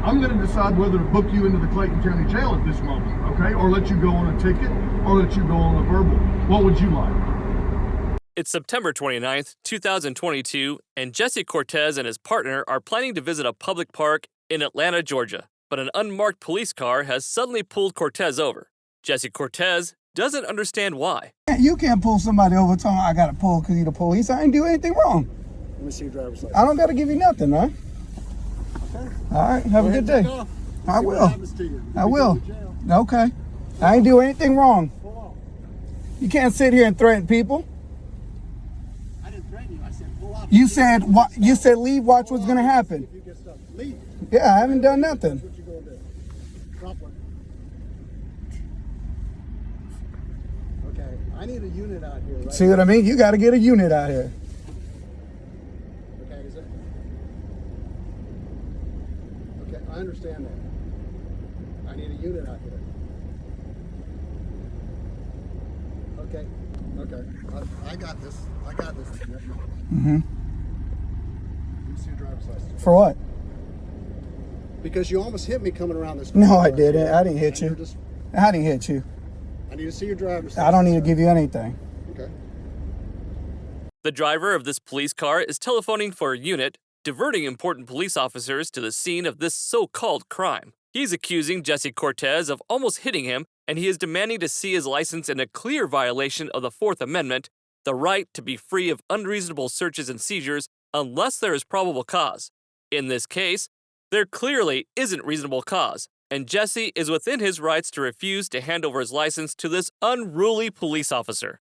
I'm going to decide whether to book you into the Clayton County Jail at this moment, okay? Or let you go on a ticket, or let you go on a verbal. What would you like? It's September 29th, 2022, and Jesse Cortez and his partner are planning to visit a public park in Atlanta, Georgia. But an unmarked police car has suddenly pulled Cortez over. Jesse Cortez doesn't understand why. You can't pull somebody over telling I got to pull because you're the police. I ain't do anything wrong. Let me see your driver's license. I don't got to give you nothing, right? Okay. All right, have a good day. I will. I will. Jail. Okay. I ain't do anything wrong. Pull off. You can't sit here and threaten people. I didn't threaten you. I said pull off. You said what? You said leave. Watch what's gonna happen. If you get stuff, leave. Yeah, I haven't done nothing. What you gonna do? Drop one. Okay. I need a unit out here, right? See what I mean? You got to get a unit out here. Okay. Is it? Okay. I understand that. I need a unit out here. Okay. Okay. I got this. I got this. Mm-hmm. Let me see your driver's license. For what? Because you almost hit me coming around this. No, I corner. didn't. I didn't hit And you're you. just- I didn't hit you. I need to see your driver's license. I don't need to give you anything. Okay. The driver of this police car is telephoning for a unit, diverting important police officers to the scene of this so-called crime. He's accusing Jesse Cortez of almost hitting him, and he is demanding to see his license in a clear violation of the Fourth Amendment, the right to be free of unreasonable searches and seizures unless there is probable cause. In this case, there clearly isn't reasonable cause, and Jesse is within his rights to refuse to hand over his license to this unruly police officer.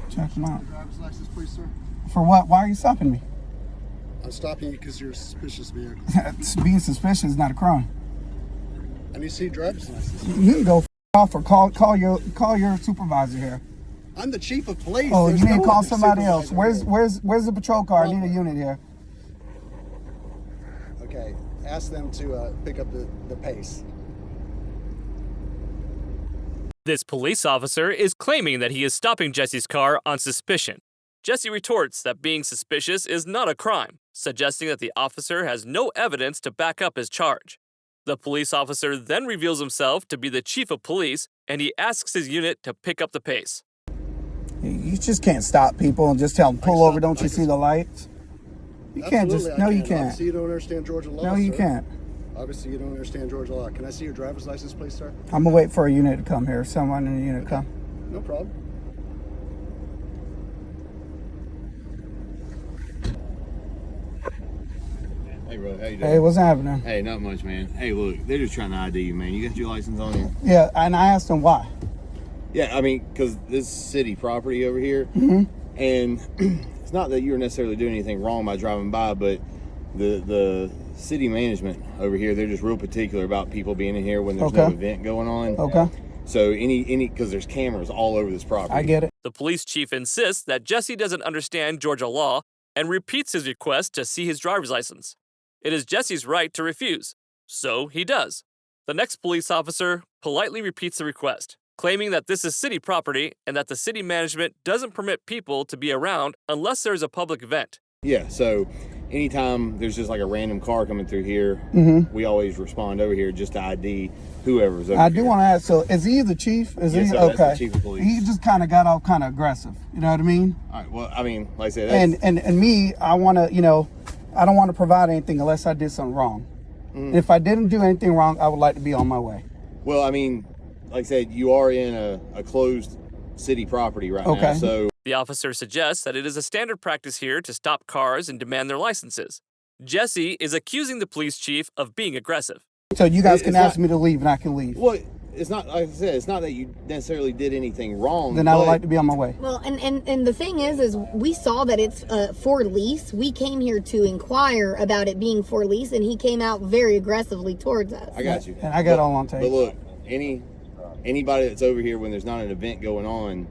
Check them out. Your driver's license, please, sir. For what? Why are you stopping me? I'm stopping you because you're a suspicious vehicle. Being suspicious is not a crime. I need to see your driver's license. You can go off or call your supervisor here. I'm the chief of police. Oh, There's you need to no call other somebody else. supervisor. Where's the patrol car? I need a unit here. Okay, ask them to pick up the pace. This police officer is claiming that he is stopping Jesse's car on suspicion. Jesse retorts that being suspicious is not a crime, suggesting that the officer has no evidence to back up his charge. The police officer then reveals himself to be the chief of police, and he asks his unit to pick up the pace. You just can't stop people and just tell them pull over. Don't you see the lights? You can't just. Absolutely, I No, you can. can't. Obviously, you don't understand Georgia law. No, you sir. can't. Obviously, you don't understand Georgia law. Can I see your driver's license, please, sir? I'm gonna wait for a unit to come here. Someone in the unit come. No problem. Hey, bro, how you doing? Hey, what's happening? Hey, not much, man. Hey, look, they're just trying to ID you, man. You got your license on you? Yeah, and I asked him why. Yeah, I mean, because this is city property over here, and it's not that you're necessarily doing anything wrong by driving by, but the city management over here, they're just real particular about people being in here when there's no Okay. event going on. Okay, So because there's cameras all over this property. I get it. The police chief insists that Jesse doesn't understand Georgia law and repeats his request to see his driver's license. It is Jesse's right to refuse, so he does. The next police officer politely repeats the request, claiming that this is city property and that the city management doesn't permit people to be around unless there's a public event. Yeah, so anytime there's just like a random car coming through here, we always respond over here just to ID whoever's over I here. do want to ask. So, is he the chief? Is Yes, he sir, that's the okay? chief of police. He just kind of got off kind of aggressive. You know what I mean? All right, well, I mean, like I said, that's, And me, I want to, I don't want to provide anything unless I did something wrong. And if I didn't do anything wrong, I would like to be on my way. well, I mean, like I said, you are in a closed city property right now, Okay. so The officer suggests that it is a standard practice here to stop cars and demand their licenses. Jesse is accusing the police chief of being aggressive. So you guys It's can ask not- me to leave and I can leave. well, it's not like I said, it's not that you necessarily did anything wrong. Then I would but- like to be on my way. Well, and the thing is we saw that it's for lease. We came here to inquire about it being for lease, and he came out very aggressively towards us. I got you. And I got But- all on tape. But look, anybody that's over here when there's not an event going on,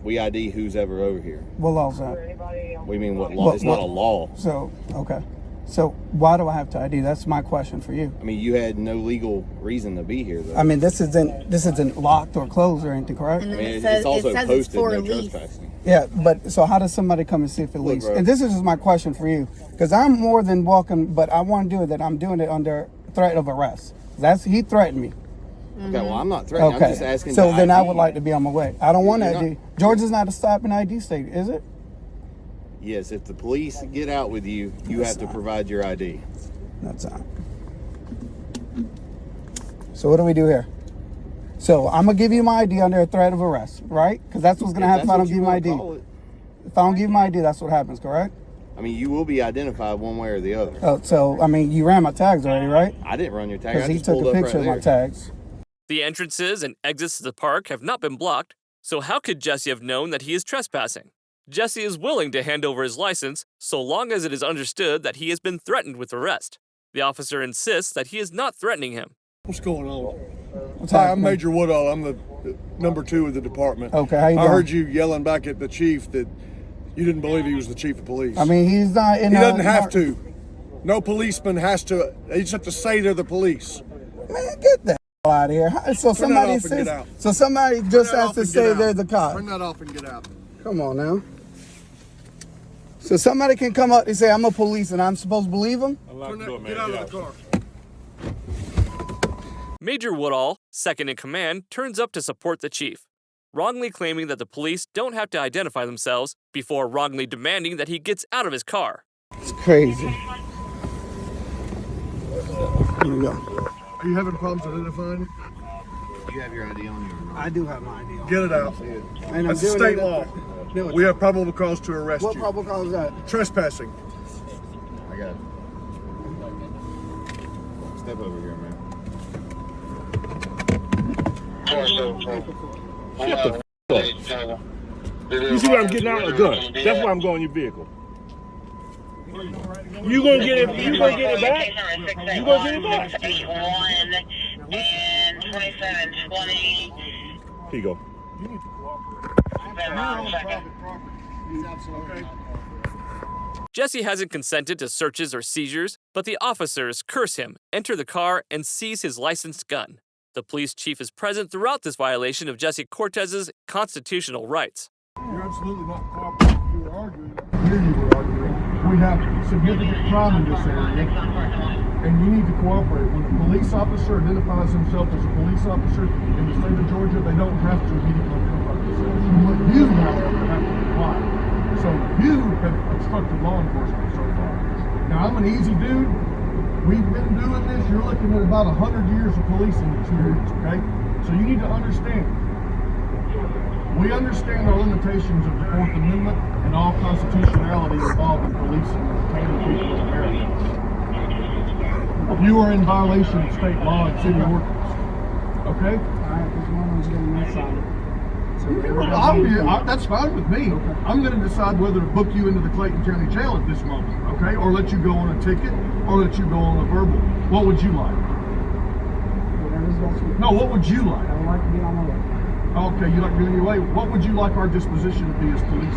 we ID who's ever over here. What law's that? We mean what law? What- It's not a what- law. So, okay. So why do I have to ID? That's my question for you. I mean, you had no legal reason to be here, though. I mean, this isn't locked or closed or anything, correct? And I then mean, it says it's also it's posted for no lease. trespassing. Yeah, but so how does somebody come and see if it leaks? bro. And this is just my question for you, because I'm more than welcome, but I want to do it that I'm doing it under threat of arrest. He threatened me. Okay, well, I'm not threatening. Okay. I'm just asking. So the then I ID. would like to be on my way. I don't want You're to. not- Georgia's not a stop and ID state, is it? Yes, if the police get out with you, you have to provide your ID. That's not. So what do we do here? So I'm gonna give you my ID under a threat of arrest, right? Because that's what's gonna If happen if that's I what don't give you you my wanna ID. call it. If I don't give you my ID, that's what happens, correct? I mean, you will be identified one way or the other. Oh, so I mean, you ran my tags already, right? I didn't run your tag. Because I he just took pulled a up picture right of my there. tags. The entrances and exits to the park have not been blocked, so how could Jesse have known that he is trespassing? Jesse is willing to hand over his license so long as it is understood that he has been threatened with arrest. The officer insists that he is not threatening him. What's going on? What's Hi, I'm happening? Major Woodall. I'm the number 2 of the department. Okay, how you I doing? heard you yelling back at the chief that you didn't believe he was the chief of police. I mean, he's not in. he doesn't have to. No policeman has to. They just have to say they're the police. Man, get that out of here. So Turn that somebody off and says. get out. So somebody Turn just that has off to and say get out. they're the cop. Turn that off and get out. Come on now. So somebody can come up and say, I'm a police and I'm supposed to believe them? Get out of the car. Major Woodall, second in command, turns up to support the chief, wrongly claiming that the police don't have to identify themselves before wrongly demanding that he gets out of his car. It's crazy. Here we go. Are you having problems identifying it? You have your ID on you or not? I do have my ID on. Get it out. And I'm That's doing state it- law. No, it's We have probable cause to arrest What you. probable cause is that? Trespassing. I got it. Step over here, man. You see what I'm getting out? A gun. That's why I'm going your vehicle. You gonna get it? You gonna get it back? You gonna get it back? 81 and 2720. Here you go. Jesse hasn't consented to searches or seizures, but the officers curse him, enter the car, and seize his licensed gun. The police chief is present throughout this violation of Jesse Cortez's constitutional rights. You're absolutely not cooperating. You were arguing. Here you were arguing. We have significant crime in this area, and you need to cooperate. When a police officer identifies himself as a police officer in the state of Georgia, they don't have to immediately identify themselves. You, however, have to comply. So you have obstructed law enforcement so far. Now, I'm an easy dude. We've been doing this. You're looking at about 100 years of policing experience, okay? So you need to understand. We understand our limitations of the Fourth Amendment and all constitutionality involved in policing and detaining people in America. You are in violation of state law and city ordinance. Okay? Alright, this woman's getting my side. That's fine with me. I'm going to decide whether to book you into the Clayton County Jail at this moment, okay? Or let you go on a ticket, or let you go on a verbal. What would you like? Whatever's best for you. No, what would you like? I would like to be on my way. Okay, you like getting your way. What would you like our disposition to be as a police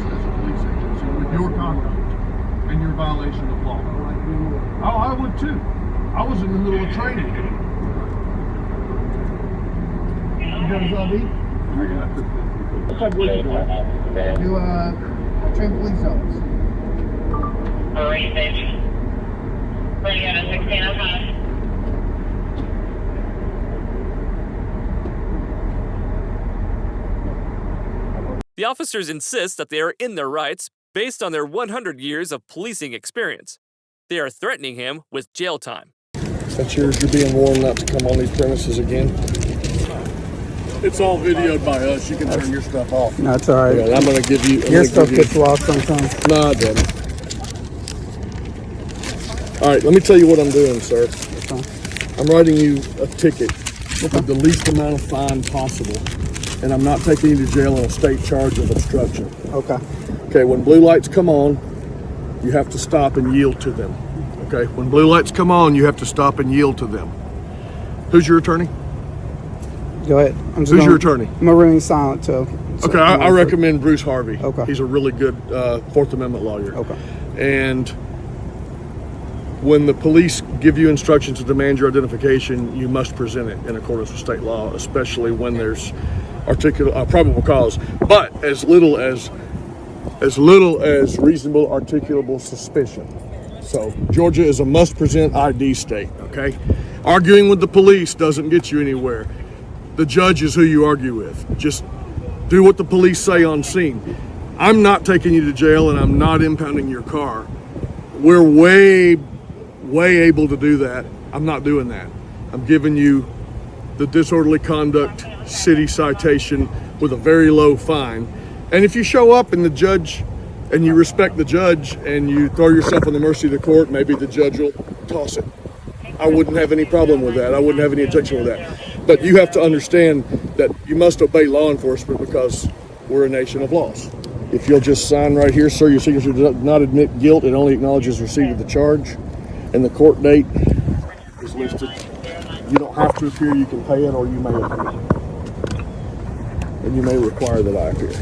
agency with your conduct and your violation of law? I would like to be on my way. Oh, I would too. I was in the middle of training. You got his ID? What type of work you doing? Do train police officer. Alright, bitch. Where you at a 1605? The officers insist that they are in their rights based on their 100 years of policing experience. They are threatening him with jail time. That's yours. You're being warned not to come on these premises again. It's all videoed by us. You can turn your stuff off. No, it's alright. Yeah, I'm going to give you. Your stuff gets lost sometimes. No, I didn't. All right, let me tell you what I'm doing, sir. I'm writing you a ticket with the least amount of fine possible, and I'm not taking you to jail on a state charge of obstruction. Okay. Okay, when blue lights come on, you have to stop and yield to them. Okay, when blue lights come on, you have to stop and yield to them. Who's your attorney? Go ahead. I'm just Who's gonna- your attorney? I'm gonna remain silent too. Okay, I recommend Bruce Harvey. Okay. He's a really good Fourth Amendment lawyer. Okay. And when the police give you instructions to demand your identification, you must present it in accordance with state law, especially when there's probable cause, but as little as reasonable articulable suspicion. So Georgia is a must-present ID state, okay? Arguing with the police doesn't get you anywhere. The judge is who you argue with. Just do what the police say on scene. I'm not taking you to jail and I'm not impounding your car. We're way able to do that. I'm not doing that. I'm giving you the disorderly conduct city citation with a very low fine. And if you show up and the judge, and you respect the judge and you throw yourself on the mercy of the court, maybe the judge will toss it. I wouldn't have any problem with that. I wouldn't have any objection with that. But you have to understand that you must obey law enforcement because we're a nation of laws. If you'll just sign right here, sir, your signature does not admit guilt. It only acknowledges receipt of the charge. And the court date is listed. You don't have to appear. You can pay it or you may appear. And you may require that I appear.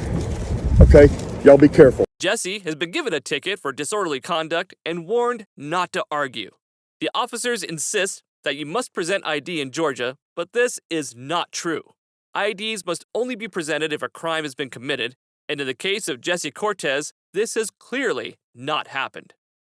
Okay? Y'all be careful. Jesse has been given a ticket for disorderly conduct and warned not to argue. The officers insist that you must present ID in Georgia, but this is not true. IDs must only be presented if a crime has been committed, and in the case of Jesse Cortez, this has clearly not happened.